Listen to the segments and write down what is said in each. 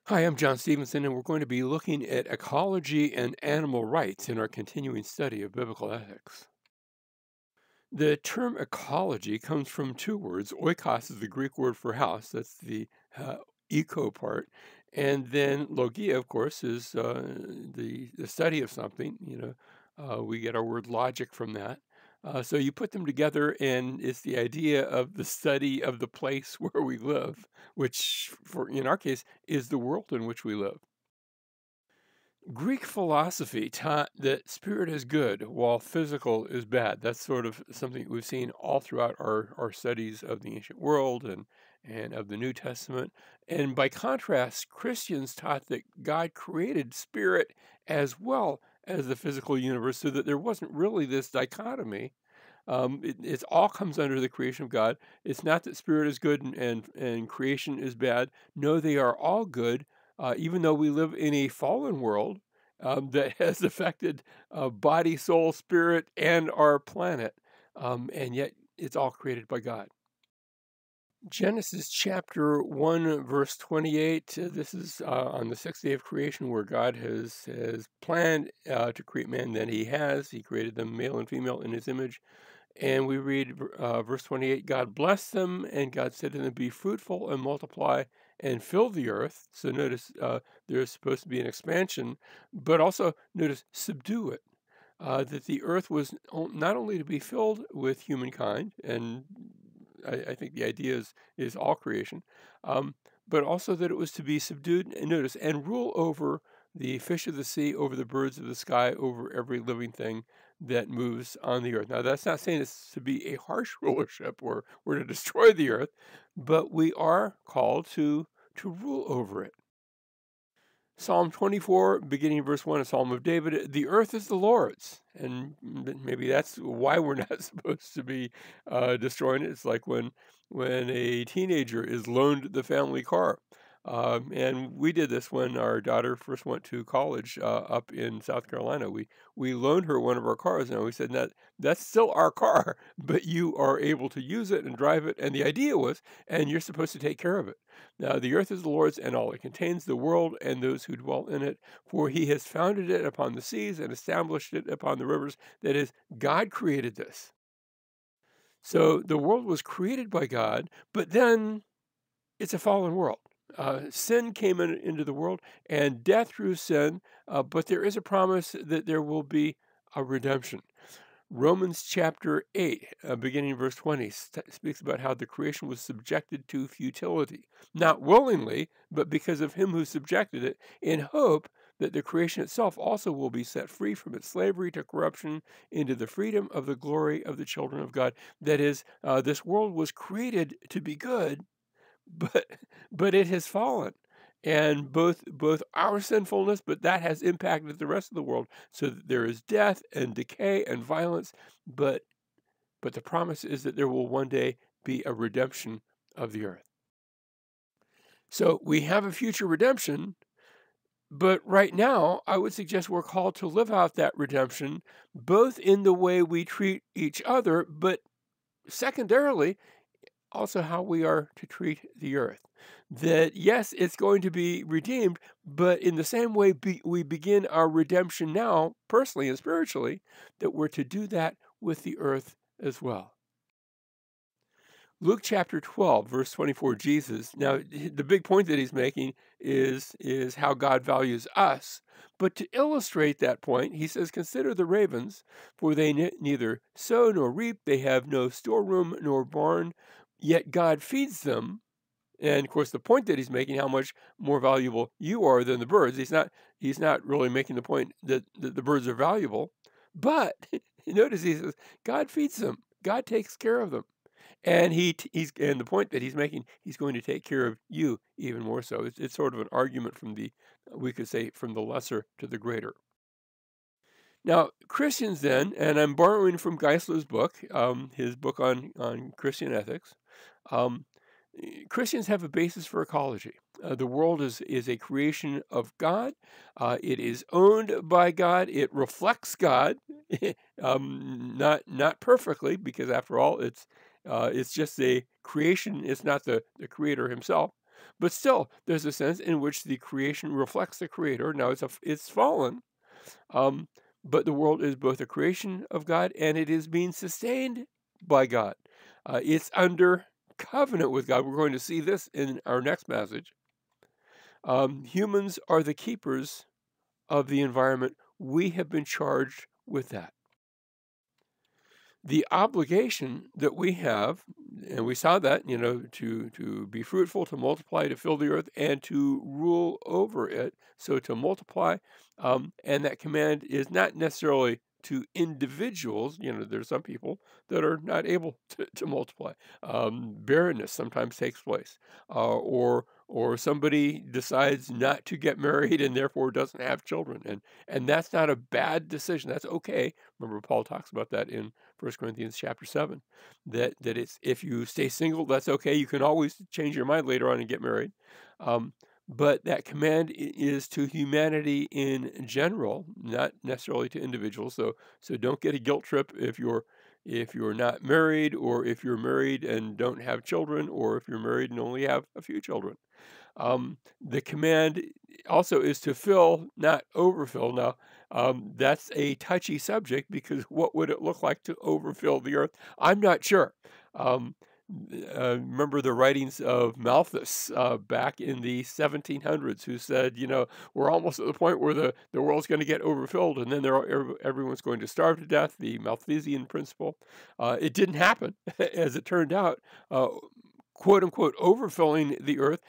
Hi, I'm John Stevenson, and we're going to be looking at ecology and animal rights in our continuing study of biblical ethics. The term ecology comes from two words. Oikos is the Greek word for house, that's the eco part. And then logia, of course, is the study of something. We get our word logic from that. So you put them together, and it's the idea of the study of the place where we live, which, for in our case, is the world in which we live. Greek philosophy taught that spirit is good while physical is bad. That's sort of something we've seen all throughout our studies of the ancient world and of the New Testament. And by contrast, Christians taught that God created spirit as well as the physical universe so that there wasn't really this dichotomy. It all comes under the creation of God. It's not that spirit is good and creation is bad. No, they are all good, even though we live in a fallen world that has affected body, soul, spirit, and our planet. And yet it's all created by God. Genesis chapter 1, verse 28. This is on the sixth day of creation where God has planned to create man. Then he has. He created them male and female in his image. And we read verse 28, God blessed them, and God said to them, be fruitful and multiply and fill the earth. So notice there's supposed to be an expansion, but also notice subdue it. That the earth was not only to be filled with humankind, and I think the idea is all creation, but also that it was to be subdued, and notice, and rule over the fish of the sea, over the birds of the sky, over every living thing that moves on the earth. Now, that's not saying it's to be a harsh rulership or we're to destroy the earth, but we are called to rule over it. Psalm 24, beginning verse 1, a psalm of David, the earth is the Lord's. And maybe that's why we're not supposed to be destroying it. It's like when a teenager is loaned the family car. And we did this when our daughter first went to college up in South Carolina. We loaned her one of our cars, and we said, that's still our car, but you are able to use it and drive it. And the idea was, and you're supposed to take care of it. Now, the earth is the Lord's and all it contains, the world and those who dwell in it, for he has founded it upon the seas and established it upon the rivers. That is, God created this. So the world was created by God, but then it's a fallen world. Sin came into the world and death through sin, but there is a promise that there will be a redemption. Romans chapter 8, beginning verse 20, speaks about how the creation was subjected to futility, not willingly, but because of him who subjected it, in hope that the creation itself also will be set free from its slavery to corruption into the freedom of the glory of the children of God. That is, this world was created to be good, but but it has fallen, and both our sinfulness, but that has impacted the rest of the world, so that there is death and decay and violence, but the promise is that there will one day be a redemption of the earth. So we have a future redemption, but right now I would suggest we're called to live out that redemption, both in the way we treat each other, but secondarily also how we are to treat the earth. That, yes, it's going to be redeemed, but in the same way we begin our redemption now, personally and spiritually, that we're to do that with the earth as well. Luke chapter 12, verse 24, Jesus, now the big point that he's making is how God values us. But to illustrate that point, he says, consider the ravens, for they neither sow nor reap, they have no storeroom nor barn, yet God feeds them. And of course, the point that he's making, how much more valuable you are than the birds. He's not really making the point that the birds are valuable. But notice he says, God feeds them. God takes care of them. And and the point that he's making, he's going to take care of you even more so. It's sort of an argument from we could say, from the lesser to the greater. Now, Christians then, and I'm borrowing from Geisler's book, his book on Christian ethics. Um, Christians have a basis for ecology. The world is a creation of God. It is owned by God. It reflects God, not perfectly, because after all, it's just a creation. It's not the creator himself. But still, there's a sense in which the creation reflects the Creator. Now it's fallen, um, but the world is both a creation of God and it is being sustained by God. It's under covenant with God. We're going to see this in our next passage. Humans are the keepers of the environment. We have been charged with that. The obligation that we have, and we saw that, to be fruitful, to multiply, to fill the earth, and to rule over it. So to multiply, and that command is not necessarily to individuals. There's some people that are not able to multiply. Barrenness sometimes takes place, or somebody decides not to get married and therefore doesn't have children, and that's not a bad decision. That's okay. Remember, Paul talks about that in 1 Corinthians chapter 7, that it's, if you stay single, that's okay. You can always change your mind later on and get married. But that command is to humanity in general, not necessarily to individuals. So don't get a guilt trip if you're not married, or if you're married and don't have children, or if you're married and only have a few children. The command also is to fill, not overfill. Now, that's a touchy subject, because what would it look like to overfill the earth? I'm not sure. Um, Remember the writings of Malthus back in the 1700s, who said, we're almost at the point where the world's going to get overfilled, and then everyone's going to starve to death, the Malthusian principle. It didn't happen. As it turned out, quote unquote overfilling the earth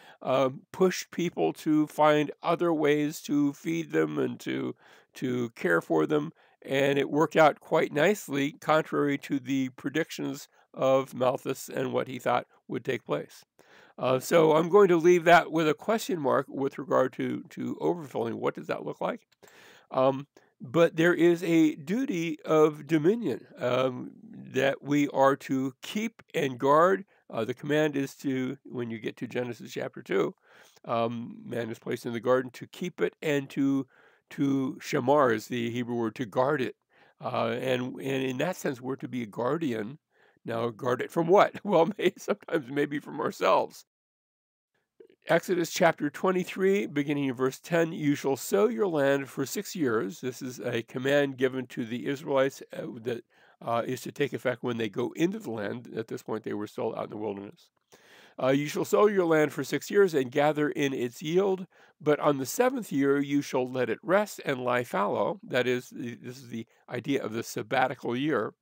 pushed people to find other ways to feed them and to care for them, and it worked out quite nicely, contrary to the predictions of Malthus and what he thought would take place. So I'm going to leave that with a question mark with regard to overfilling. What does that look like? Um, but there is a duty of dominion that we are to keep and guard. The command is to, when you get to Genesis chapter 2, man is placed in the garden to keep it, and to shamar is the Hebrew word, to guard it. And in that sense, we're to be a guardian. Now, guard it from what? Well, sometimes maybe from ourselves. Exodus chapter 23, beginning in verse 10, you shall sow your land for 6 years. This is a command given to the Israelites that is to take effect when they go into the land. At this point, they were still out in the wilderness. You shall sow your land for 6 years and gather in its yield, but on the 7th year you shall let it rest and lie fallow. That is, this is the idea of the sabbatical year.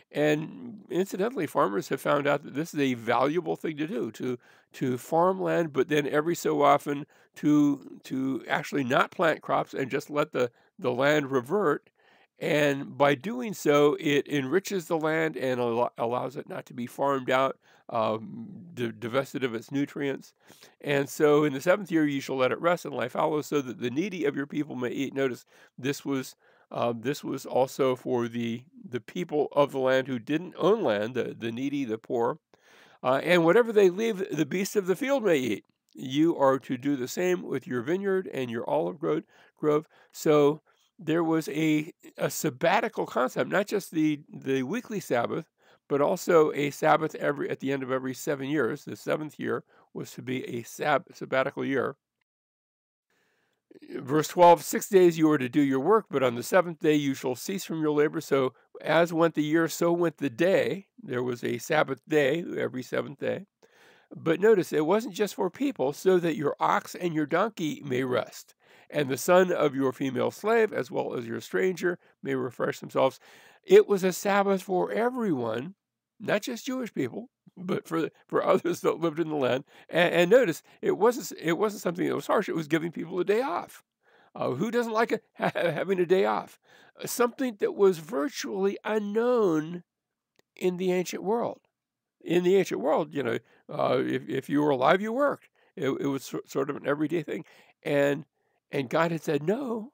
And incidentally, farmers have found out that this is a valuable thing to do, to farm land, but then every so often to actually not plant crops and just let the land revert. And by doing so, it enriches the land and allows it not to be farmed out, divested of its nutrients. And so in the 7th year, you shall let it rest and lie fallow, so that the needy of your people may eat. Notice this was also for the people of the land who didn't own land, the needy, the poor. And whatever they leave, the beasts of the field may eat. You are to do the same with your vineyard and your olive grove. So there was a sabbatical concept, not just the weekly Sabbath, but also a Sabbath at the end of every 7 years. The 7th year was to be a sabbatical year. Verse 12, 6 days you are to do your work, but on the 7th day you shall cease from your labor. So as went the year, so went the day. There was a Sabbath day every 7th day. But notice, it wasn't just for people, so that your ox and your donkey may rest, and the son of your female slave, as well as your stranger, may refresh themselves. It was a Sabbath for everyone, not just Jewish people, but for others that lived in the land. And notice, it wasn't something that was harsh. It was giving people a day off. Who doesn't like having a day off? Something that was virtually unknown in the ancient world. In the ancient world, if you were alive, you worked. It was sort of an everyday thing, and God had said, no,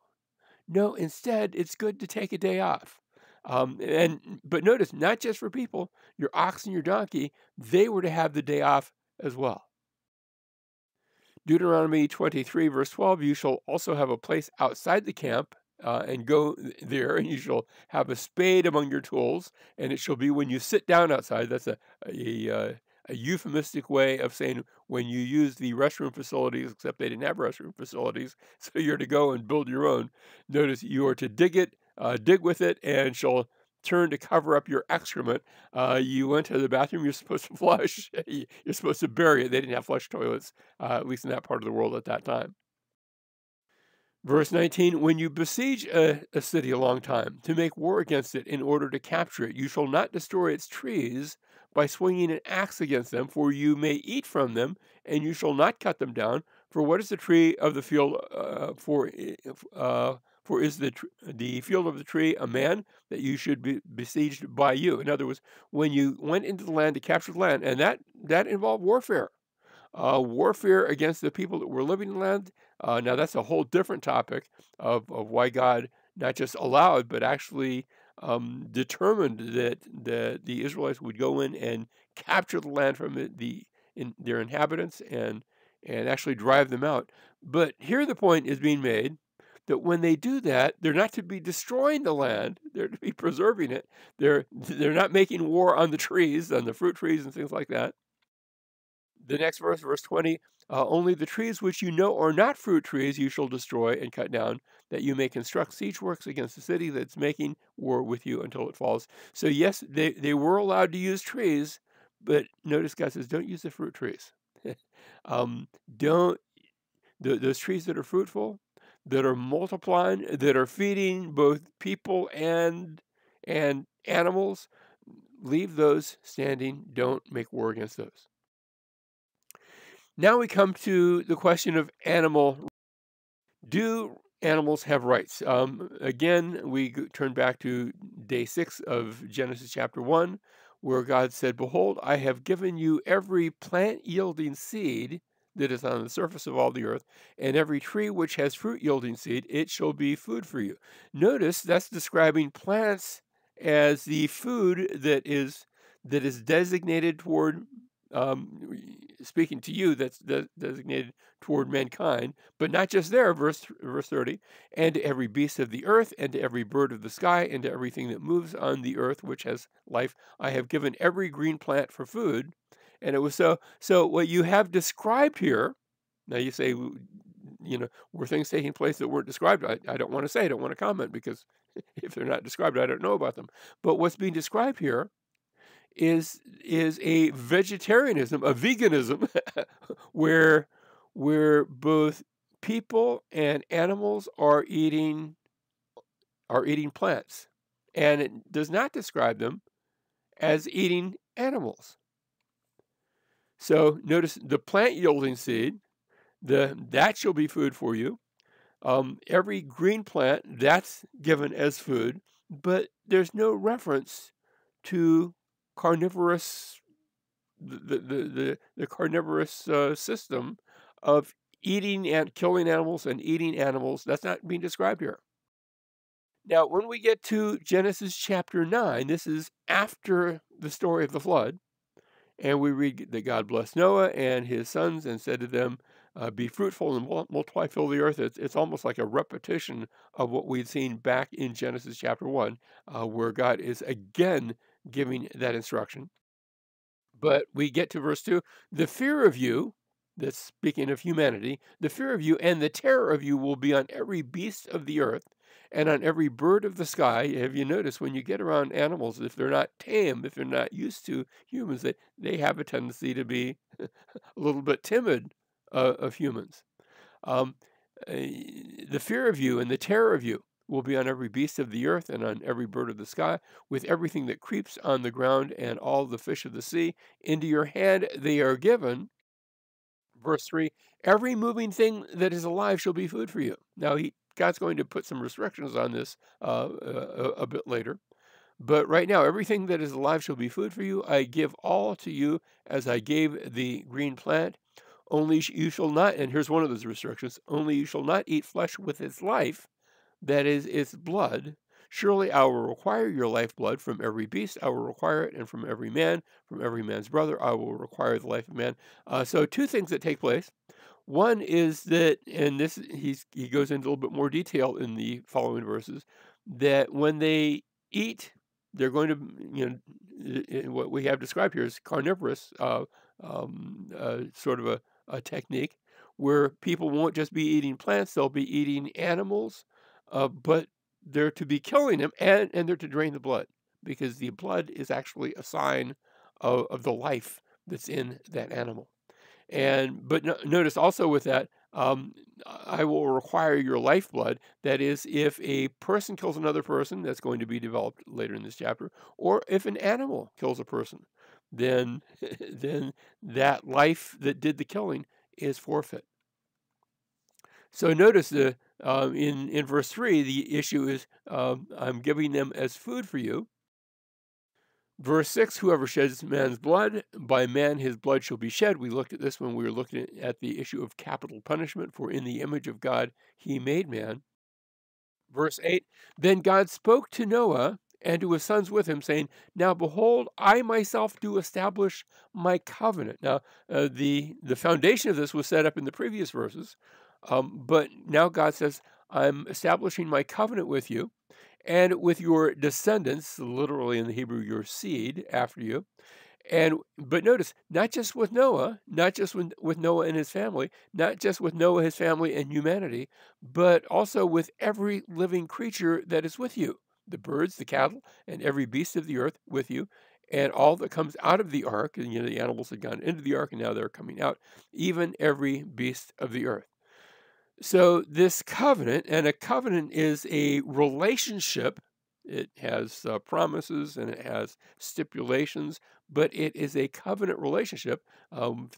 instead, it's good to take a day off. But notice, not just for people, your ox and your donkey, they were to have the day off as well. Deuteronomy 23, verse 12, you shall also have a place outside the camp, and go there, and you shall have a spade among your tools, and it shall be when you sit down outside. That's a euphemistic way of saying when you use the restroom facilities, except they didn't have restroom facilities, so you're to go and build your own. Notice you are to dig with it, and shall turn to cover up your excrement. You went to the bathroom, you're supposed to flush, you're supposed to bury it. They didn't have flush toilets, at least in that part of the world at that time. Verse 19, when you besiege a city a long time to make war against it in order to capture it, you shall not destroy its trees by swinging an axe against them, for you may eat from them, and you shall not cut them down. For what is the tree of the field? For is the field of the tree a man that you should be besieged by you? In other words, when you went into the land to capture the land, and that involved warfare, warfare against the people that were living in the land. Now, that's a whole different topic of why God not just allowed, but actually determined that the Israelites would go in and capture the land from their inhabitants and actually drive them out. But here the point is being made that when they do that, they're not to be destroying the land; they're to be preserving it. They're not making war on the trees, on the fruit trees and things like that. The next verse, verse 20, only the trees which you know are not fruit trees you shall destroy and cut down, that you may construct siege works against the city that's making war with you until it falls. So, yes, they were allowed to use trees, but notice God says, don't use the fruit trees. Don't, those trees that are fruitful, that are multiplying, that are feeding both people and animals, leave those standing. Don't make war against those. Now we come to the question of animal. Do animals have rights? Again, we turn back to day 6 of Genesis chapter 1, where God said, behold, I have given you every plant yielding seed that is on the surface of all the earth, and every tree which has fruit yielding seed, it shall be food for you. Notice that's describing plants as the food that is designated toward, um, speaking to you, that's designated toward mankind, but not just there. Verse 30, and to every beast of the earth, and to every bird of the sky, and to everything that moves on the earth which has life, I have given every green plant for food. And it was so. So what you have described here, now you say, were things taking place that weren't described? I don't want to say, I don't want to comment, because if they're not described, I don't know about them. But what's being described here is a vegetarianism, a veganism, where both people and animals are eating plants, and it does not describe them as eating animals. So notice the plant yielding seed, that shall be food for you. Every green plant, that's given as food, but there's no reference to carnivorous, the carnivorous system of eating and killing animals and eating animals. That's not being described here. Now, when we get to Genesis chapter 9, this is after the story of the flood, and we read that God blessed Noah and his sons and said to them, be fruitful and multiply, fill the earth. It's almost like a repetition of what we'd seen back in Genesis chapter 1, where God is again giving that instruction. But we get to verse 2, the fear of you, that's speaking of humanity, the fear of you and the terror of you will be on every beast of the earth and on every bird of the sky. Have you noticed when you get around animals, if they're not tame, if they're not used to humans, they have a tendency to be a little bit timid of humans. Um, the fear of you and the terror of you will be on every beast of the earth and on every bird of the sky, with everything that creeps on the ground and all the fish of the sea. Into your hand they are given. Verse 3, every moving thing that is alive shall be food for you. Now, God's going to put some restrictions on this a bit later. But right now, everything that is alive shall be food for you. I give all to you as I gave the green plant. Only you shall not, and here's one of those restrictions, only you shall not eat flesh with its life, that is its blood. Surely I will require your lifeblood from every beast. I will require it, and from every man's brother, I will require the life of man. So two things that take place. One is that, and this he goes into a little bit more detail in the following verses, that when they eat they're going to, what we have described here is carnivorous, sort of a technique where people won't just be eating plants, they'll be eating animals, but they're to be killing them, and they're to drain the blood, because the blood is actually a sign of the life that's in that animal. But notice also with that, I will require your lifeblood. That is, if a person kills another person, that's going to be developed later in this chapter, or if an animal kills a person, then then that life that did the killing is forfeit. So notice in verse 3, the issue is, I'm giving them as food for you. Verse 6, whoever sheds man's blood, by man his blood shall be shed. We looked at this when we were looking at the issue of capital punishment, for in the image of God he made man. Verse 8, then God spoke to Noah and to his sons with him, saying, now behold, I myself do establish my covenant. Now, the foundation of this was set up in the previous verses, but now God says, I'm establishing my covenant with you and with your descendants, literally in the Hebrew, your seed after you. But notice, not just with Noah, not just with Noah and his family, not just with Noah, his family, and humanity, but also with every living creature that is with you, the birds, the cattle, and every beast of the earth with you, and all that comes out of the ark. And the animals had gone into the ark, and now they're coming out, even every beast of the earth. So this covenant, and a covenant is a relationship. It has promises and it has stipulations, but it is a covenant relationship.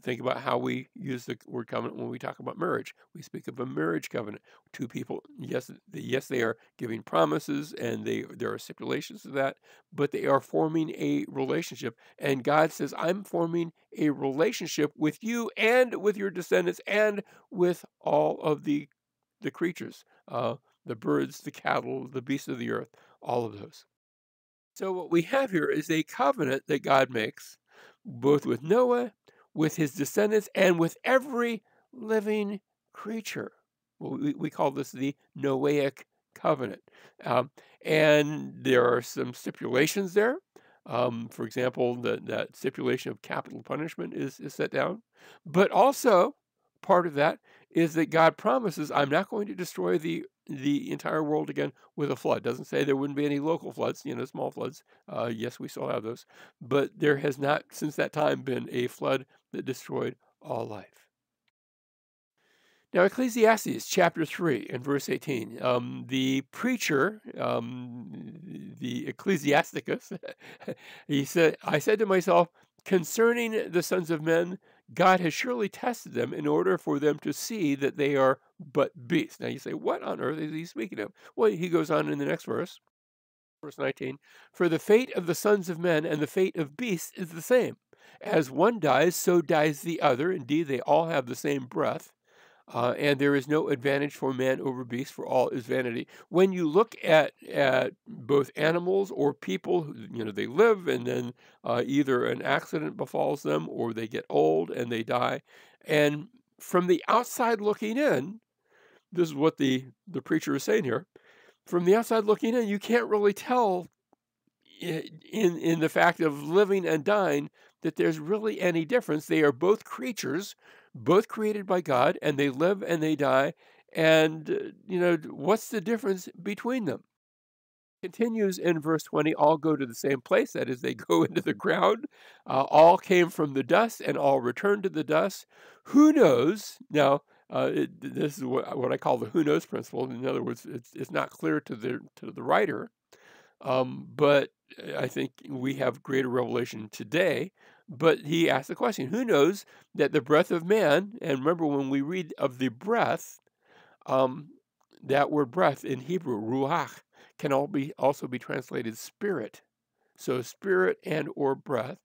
Think about how we use the word covenant when we talk about marriage. We speak of a marriage covenant. Two people, yes, yes, they are giving promises, and there are stipulations to that, but they are forming a relationship. And God says, I'm forming a relationship with you and with your descendants and with all of the creatures, the birds, the cattle, the beasts of the earth, all of those. So what we have here is a covenant that God makes, both with Noah, with his descendants, and with every living creature. Well, we call this the Noahic covenant. And there are some stipulations there. For example, that stipulation of capital punishment is set down. But also, part of that is that God promises, I'm not going to destroy the entire world again with a flood. Doesn't say there wouldn't be any local floods, small floods. Yes, we still have those. But there has not, since that time, been a flood that destroyed all life. Now, Ecclesiastes chapter 3 and verse 18, the preacher, the Ecclesiasticus, he said, I said to myself, concerning the sons of men, God has surely tested them in order for them to see that they are but beasts. Now you say, what on earth is he speaking of? Well, he goes on in the next verse, verse 19, for the fate of the sons of men and the fate of beasts is the same. As one dies, so dies the other. Indeed, they all have the same breath. And there is no advantage for man over beast, for all is vanity. When you look at both animals or people, they live, and then either an accident befalls them, or they get old and they die. And from the outside looking in, this is what the preacher is saying here. From the outside looking in, you can't really tell in the fact of living and dying that there's really any difference. They are both creatures, both created by God, and they live and they die. And, what's the difference between them? Continues in verse 20, all go to the same place. That is, they go into the ground. All came from the dust and all return to the dust. Who knows? Now, this is what I call the who knows principle. In other words, it's not clear to the writer. But I think we have greater revelation today. But he asked the question, who knows that the breath of man, and remember when we read of the breath, um, that word breath in Hebrew, ruach, can also be translated spirit. So spirit and or breath.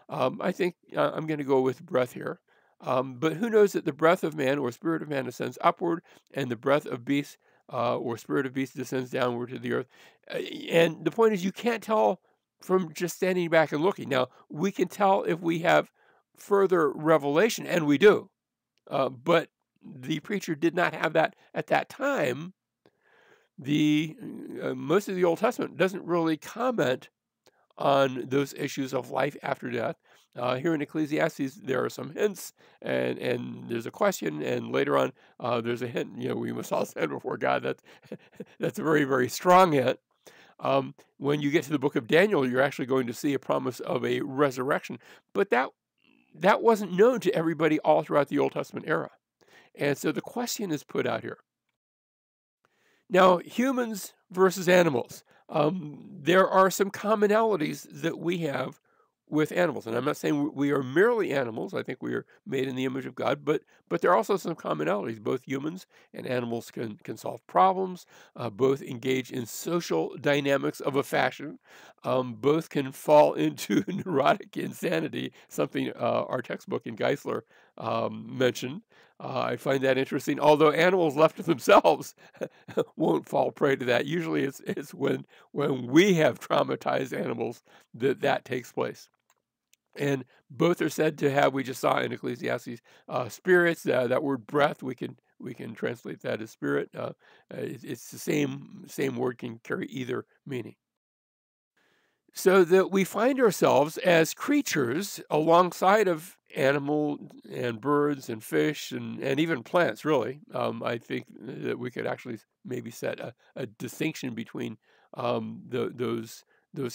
I think I'm going to go with breath here. But who knows that the breath of man or spirit of man ascends upward, and the breath of beast or spirit of beast descends downward to the earth. And the point is, you can't tell from just standing back and looking. Now, we can tell if we have further revelation, and we do. But the preacher did not have that at that time. The most of the Old Testament doesn't really comment on those issues of life after death. Here in Ecclesiastes, there are some hints, and there's a question, and later on, there's a hint. We must all stand before God. That's a very, very strong hint. When you get to the book of Daniel, you're actually going to see a promise of a resurrection, but that wasn't known to everybody all throughout the Old Testament era. And so the question is put out here. Now, humans versus animals. There are some commonalities that we have with animals, and I'm not saying we are merely animals. I think we are made in the image of God, but there are also some commonalities. Both humans and animals can solve problems. Both engage in social dynamics of a fashion. Both can fall into neurotic insanity, something our textbook in Geisler mentioned. I find that interesting. Although animals left to themselves won't fall prey to that. Usually, it's when we have traumatized animals that takes place. And both are said to have, we just saw in Ecclesiastes, spirits. That word breath, we can translate that as spirit. It's the same word, can carry either meaning. So that we find ourselves as creatures alongside of animal and birds and fish and even plants, really. I think that we could actually maybe set a distinction between those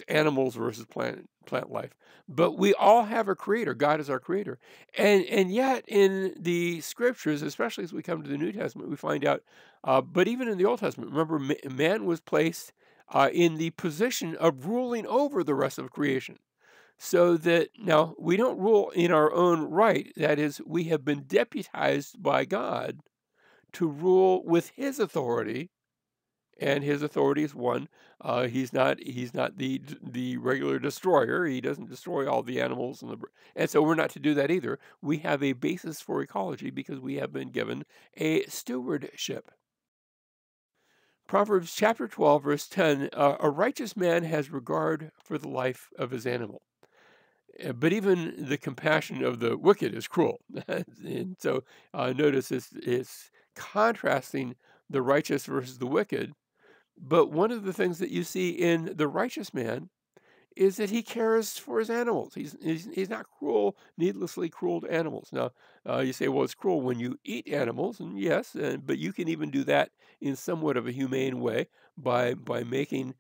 animals versus plant life. But we all have a creator. God is our creator. And yet in the scriptures, especially as we come to the New Testament, we find out, but even in the Old Testament, remember, man was placed in the position of ruling over the rest of creation. So that now we don't rule in our own right. That is, we have been deputized by God to rule with his authority, and his authority is one. He's not the regular destroyer. He doesn't destroy all the animals and so we're not to do that either. We have a basis for ecology because we have been given a stewardship. Proverbs chapter 12, verse 10, a righteous man has regard for the life of his animal, but even the compassion of the wicked is cruel. And so notice it's contrasting the righteous versus the wicked. But one of the things that you see in the righteous man is that he cares for his animals. He's not cruel, needlessly cruel to animals. Now, you say, well, it's cruel when you eat animals, and yes, but you can even do that in somewhat of a humane way by making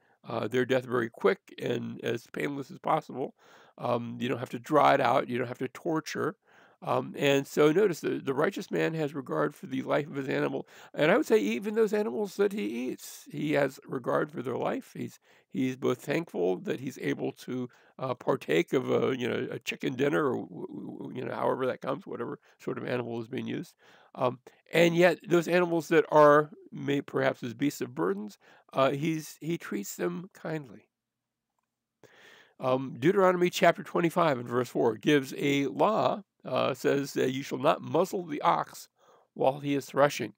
their death very quick and as painless as possible. You don't have to draw it out. You don't have to torture. And so notice the righteous man has regard for the life of his animal. And I would say even those animals that he eats, he has regard for their life. He's both thankful that he's able to partake of a chicken dinner or however that comes, whatever sort of animal is being used. And yet those animals that are may perhaps as beasts of burdens, he treats them kindly. Deuteronomy chapter 25 and verse 4 gives a law, says that you shall not muzzle the ox while he is threshing.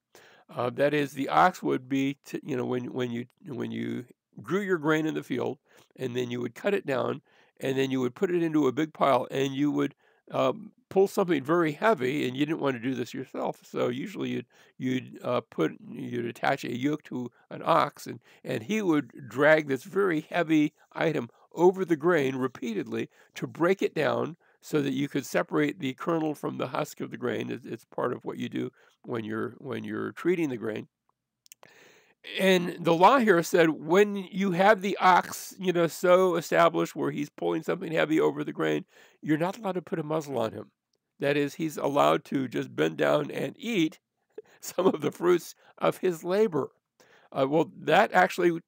That is, the ox would be, when you grew your grain in the field, and then you would cut it down, and then you would put it into a big pile, and you would pull something very heavy, and you didn't want to do this yourself. So usually you'd attach a yoke to an ox, and he would drag this very heavy item over the grain repeatedly to break it down so that you could separate the kernel from the husk of the grain. It's part of what you do when you're treating the grain. And the law here said when you have the ox, so established where he's pulling something heavy over the grain, you're not allowed to put a muzzle on him. That is, he's allowed to just bend down and eat some of the fruits of his labor. Well, that actually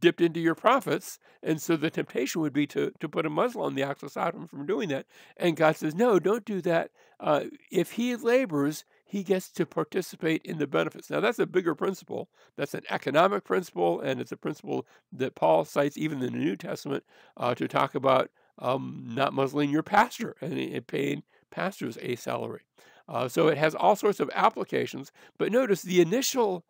dipped into your profits, and so the temptation would be to put a muzzle on the ox to stop him from doing that. And God says, no, don't do that. If he labors, he gets to participate in the benefits. Now, that's a bigger principle. That's an economic principle, and it's a principle that Paul cites even in the New Testament to talk about not muzzling your pastor and paying pastors a salary. So it has all sorts of applications. But notice the initial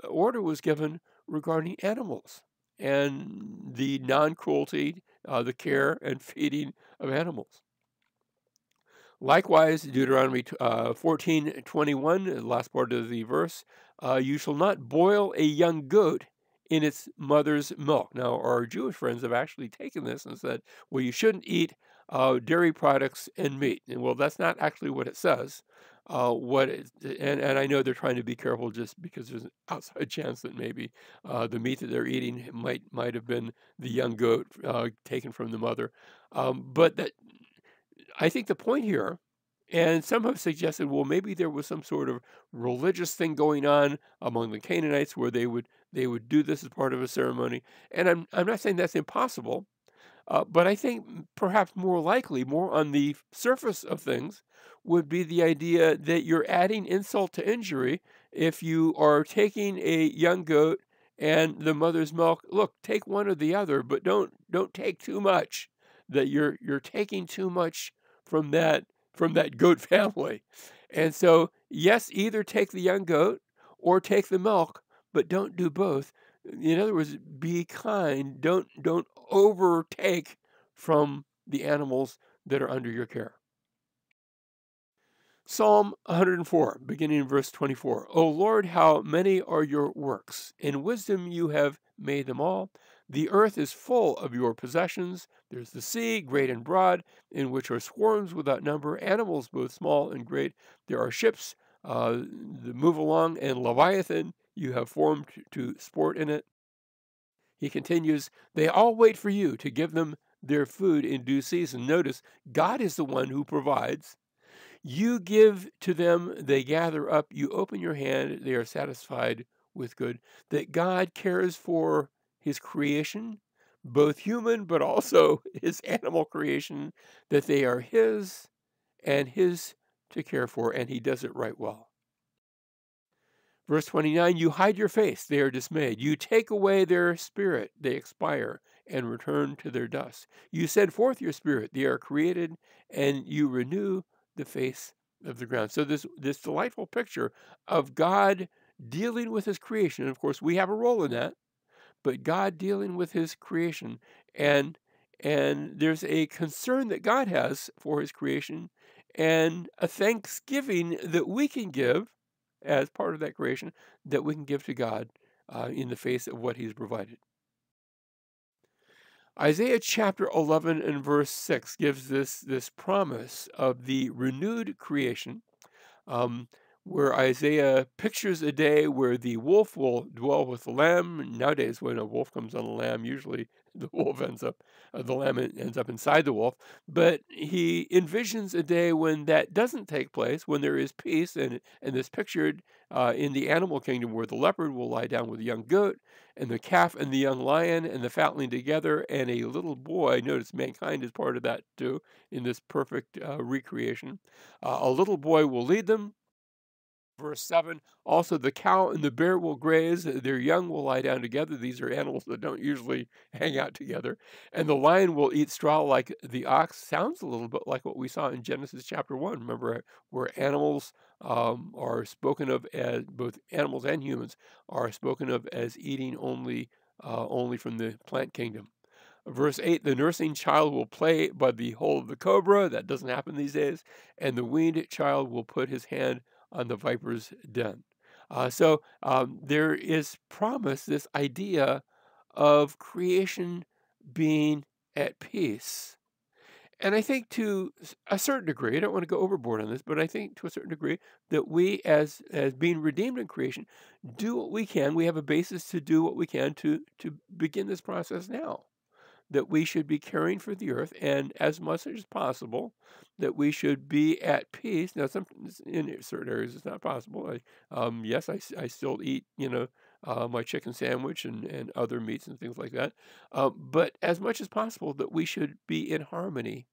order was given regarding animals and the non-cruelty, the care and feeding of animals. Likewise, Deuteronomy 14:21, the last part of the verse, you shall not boil a young goat in its mother's milk. Now, our Jewish friends have actually taken this and said, well, you shouldn't eat dairy products and meat. And well, that's not actually what it says. And I know they're trying to be careful just because there's an outside chance that maybe the meat that they're eating might have been the young goat taken from the mother. But that I think the point here, and some have suggested, well, maybe there was some sort of religious thing going on among the Canaanites where they would do this as part of a ceremony. And I'm not saying that's impossible, but I think perhaps more likely, more on the surface of things, would be the idea that you're adding insult to injury if you are taking a young goat and the mother's milk. Look, take one or the other, but don't take too much. That you're taking too much from that goat family. And so, yes, either take the young goat or take the milk, but don't do both. In other words, be kind. Don't overtake from the animals that are under your care. Psalm 104, beginning in verse 24. O Lord, how many are your works? In wisdom you have made them all. The earth is full of your possessions. There's the sea, great and broad, in which are swarms without number, animals both small and great. There are ships that move along, and Leviathan you have formed to sport in it. He continues, they all wait for you to give them their food in due season. Notice, God is the one who provides. You give to them, they gather up. You open your hand, they are satisfied with good. That God cares for his creation, both human but also his animal creation, that they are his and his to care for, and he does it right well. Verse 29, you hide your face, they are dismayed. You take away their spirit, they expire and return to their dust. You send forth your spirit, they are created, and you renew the face of the ground. So this delightful picture of God dealing with his creation. And of course, we have a role in that, but God dealing with his creation. And there's a concern that God has for his creation and a thanksgiving that we can give as part of that creation that we can give to God in the face of what he's provided. Isaiah chapter 11 and verse 6 gives this promise of the renewed creation, um, where Isaiah pictures a day where the wolf will dwell with the lamb. Nowadays, when a wolf comes on a lamb, usually the lamb ends up inside the wolf. But he envisions a day when that doesn't take place, when there is peace, and this pictured in the animal kingdom, where the leopard will lie down with the young goat, and the calf and the young lion and the fatling together, and a little boy. Notice mankind is part of that too in this perfect recreation. A little boy will lead them. Verse 7, also the cow and the bear will graze, their young will lie down together. These are animals that don't usually hang out together. And the lion will eat straw like the ox. Sounds a little bit like what we saw in Genesis chapter 1. Remember, where animals are spoken of as, both animals and humans are spoken of as eating only from the plant kingdom. Verse 8, the nursing child will play by the hole of the cobra. That doesn't happen these days. And the weaned child will put his hand on the viper's den. So there is promise, this idea of creation being at peace. And I think to a certain degree, I don't want to go overboard on this, but I think to a certain degree that we, as being redeemed in creation, do what we can. We have a basis to do what we can to begin this process now, that we should be caring for the earth, and as much as possible, that we should be at peace. Now, in certain areas, it's not possible. Yes, I still eat, my chicken sandwich and other meats and things like that. But as much as possible, that we should be in harmony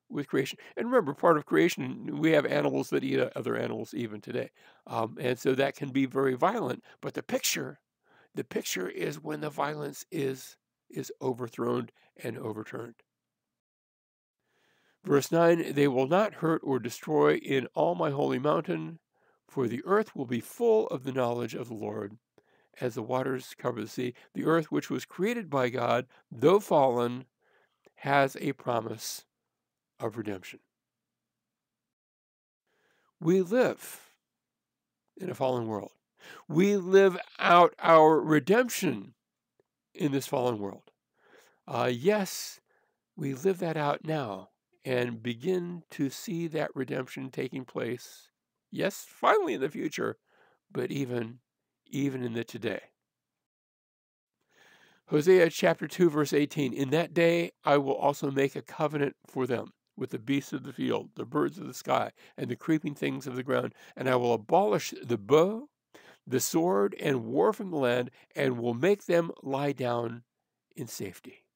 with creation. And remember, part of creation, we have animals that eat other animals even today. And so that can be very violent. But the picture is when the violence is overthrown and overturned. Verse 9, they will not hurt or destroy in all my holy mountain, for the earth will be full of the knowledge of the Lord, as the waters cover the sea. The earth, which was created by God, though fallen, has a promise of redemption. We live in a fallen world. We live out our redemption in this fallen world. Yes, we live that out now and begin to see that redemption taking place. Yes, finally in the future, but even in the today. Hosea chapter 2, verse 18. In that day I will also make a covenant for them with the beasts of the field, the birds of the sky, and the creeping things of the ground, and I will abolish the bow, the sword, and war from the land, and will make them lie down in safety.